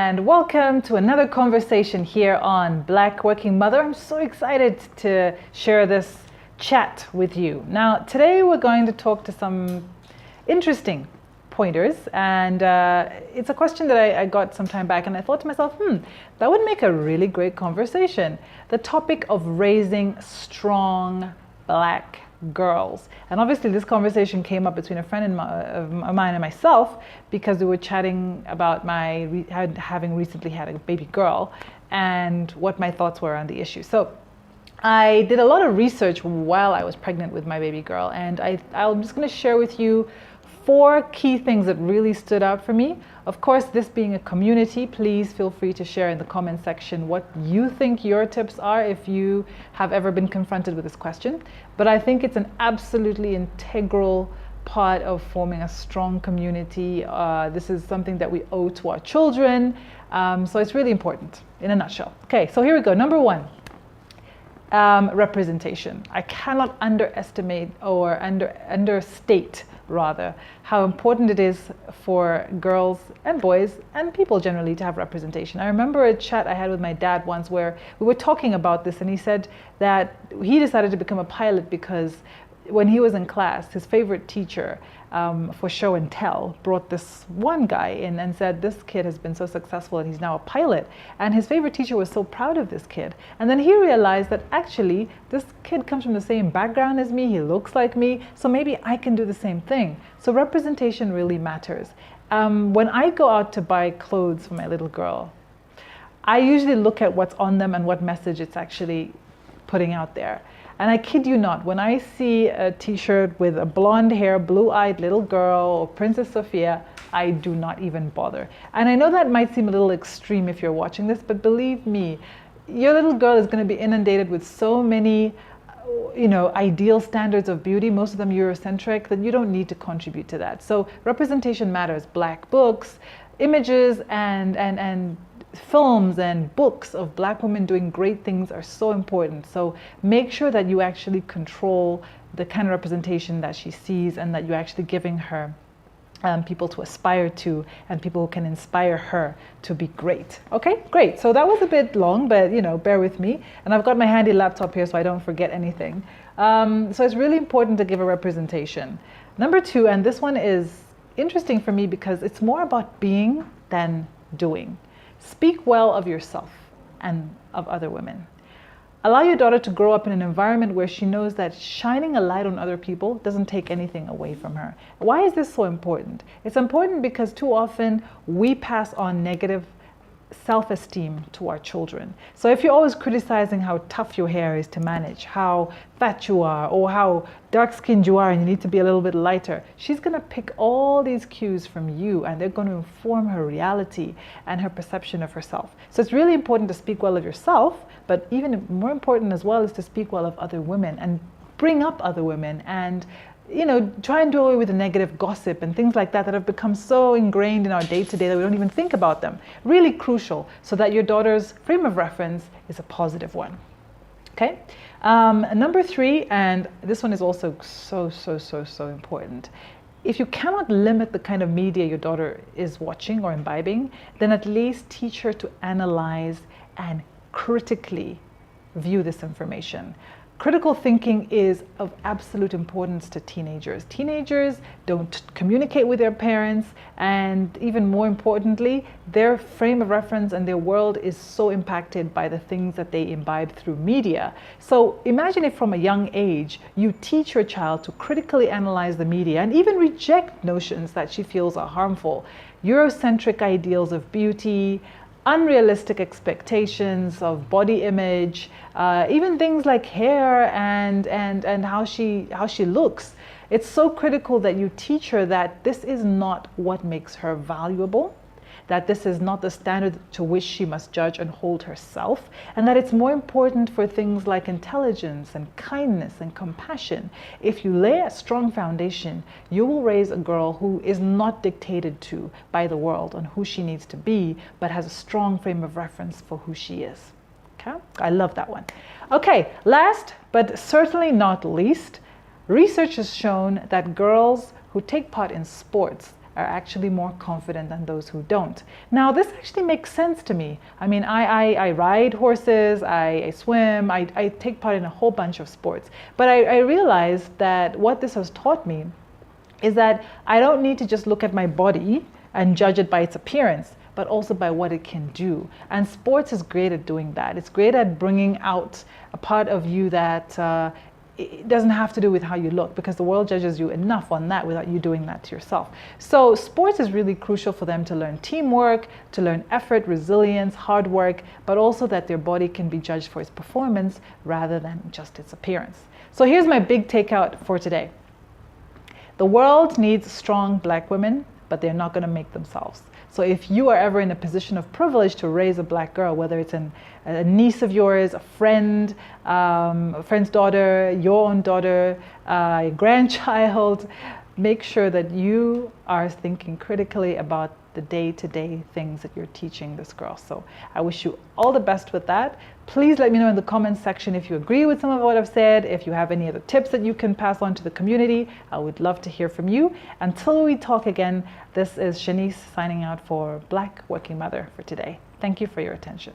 and welcome to another conversation here on Black Working Mother. I'm so excited to share this chat with you. Now, today we're going to talk to some interesting pointers, and it's a question that I got some time back, and I thought to myself, that would make a really great conversation. The topic of raising strong Black girls. And obviously this conversation came up between a friend of mine and myself because we were chatting about having recently had a baby girl and what my thoughts were on the issue. So I did a lot of research while I was pregnant with my baby girl, and I'm just going to share with you 4 key things that really stood out for me. Of course, this being a community, please feel free to share in the comment section what you think your tips are if you have ever been confronted with this question. But I think it's an absolutely integral part of forming a strong community. This is something that we owe to our children. So it's really important in a nutshell. Okay, so here we go. Number 1. Representation. I cannot underestimate or understate rather how important it is for girls and boys and people generally to have representation. I remember a chat I had with my dad once where we were talking about this, and he said that he decided to become a pilot because when he was in class, his favorite teacher for show and tell brought this one guy in and said, this kid has been so successful and he's now a pilot. And his favorite teacher was so proud of this kid. And then he realized that actually this kid comes from the same background as me, he looks like me, so maybe I can do the same thing. So representation really matters. When I go out to buy clothes for my little girl, I usually look at what's on them and what message it's actually putting out there. And I kid you not, when I see a t-shirt with a blonde hair, blue-eyed little girl or Princess Sophia, I do not even bother. And I know that might seem a little extreme if you're watching this, but believe me, your little girl is going to be inundated with so many ideal standards of beauty, most of them Eurocentric, that you don't need to contribute to that. So representation matters. Black books, images, and films and books of Black women doing great things are so important. So make sure that you actually control the kind of representation that she sees and that you're actually giving her people to aspire to and people who can inspire her to be great. Okay, great. So that was a bit long, but bear with me. And I've got my handy laptop here so I don't forget anything. So it's really important to give a representation. Number 2, and this one is interesting for me because it's more about being than doing. Speak well of yourself and of other women. Allow your daughter to grow up in an environment where she knows that shining a light on other people doesn't take anything away from her. Why is this so important? It's important because too often we pass on negative self-esteem to our children. So if you're always criticizing how tough your hair is to manage, how fat you are, or how dark-skinned you are and you need to be a little bit lighter, she's going to pick all these cues from you and they're going to inform her reality and her perception of herself. So it's really important to speak well of yourself, but even more important as well is to speak well of other women and bring up other women and try and do away with the negative gossip and things like that have become so ingrained in our day-to-day that we don't even think about them. Really crucial so that your daughter's frame of reference is a positive one. Okay? Number 3, and this one is also so important. If you cannot limit the kind of media your daughter is watching or imbibing, then at least teach her to analyze and critically view this information. Critical thinking is of absolute importance to teenagers. Teenagers don't communicate with their parents, and even more importantly, their frame of reference and their world is so impacted by the things that they imbibe through media. So imagine if from a young age you teach your child to critically analyze the media and even reject notions that she feels are harmful. Eurocentric ideals of beauty, unrealistic expectations of body image, even things like hair and how she looks. It's so critical that you teach her that this is not what makes her valuable, that this is not the standard to which she must judge and hold herself, and that it's more important for things like intelligence and kindness and compassion. If you lay a strong foundation, you will raise a girl who is not dictated to by the world on who she needs to be, but has a strong frame of reference for who she is. Okay? I love that one. Okay, last but certainly not least, research has shown that girls who take part in sports are actually more confident than those who don't. Now, this actually makes sense to me. I mean, I ride horses, I swim, I take part in a whole bunch of sports. But I realized that what this has taught me is that I don't need to just look at my body and judge it by its appearance, but also by what it can do. And sports is great at doing that. It's great at bringing out a part of you that it doesn't have to do with how you look, because the world judges you enough on that without you doing that to yourself. So sports is really crucial for them to learn teamwork, to learn effort, resilience, hard work, but also that their body can be judged for its performance rather than just its appearance. So here's my big takeout for today. The world needs strong Black women, but they're not going to make themselves. So if you are ever in a position of privilege to raise a Black girl, whether it's a niece of yours, a friend's daughter, your own daughter, a grandchild, make sure that you are thinking critically about the day-to-day things that you're teaching this girl. So I wish you all the best with that. Please let me know in the comments section if you agree with some of what I've said, if you have any other tips that you can pass on to the community. I would love to hear from you. Until we talk again, this is Shanice signing out for Black Working Mother for today. Thank you for your attention.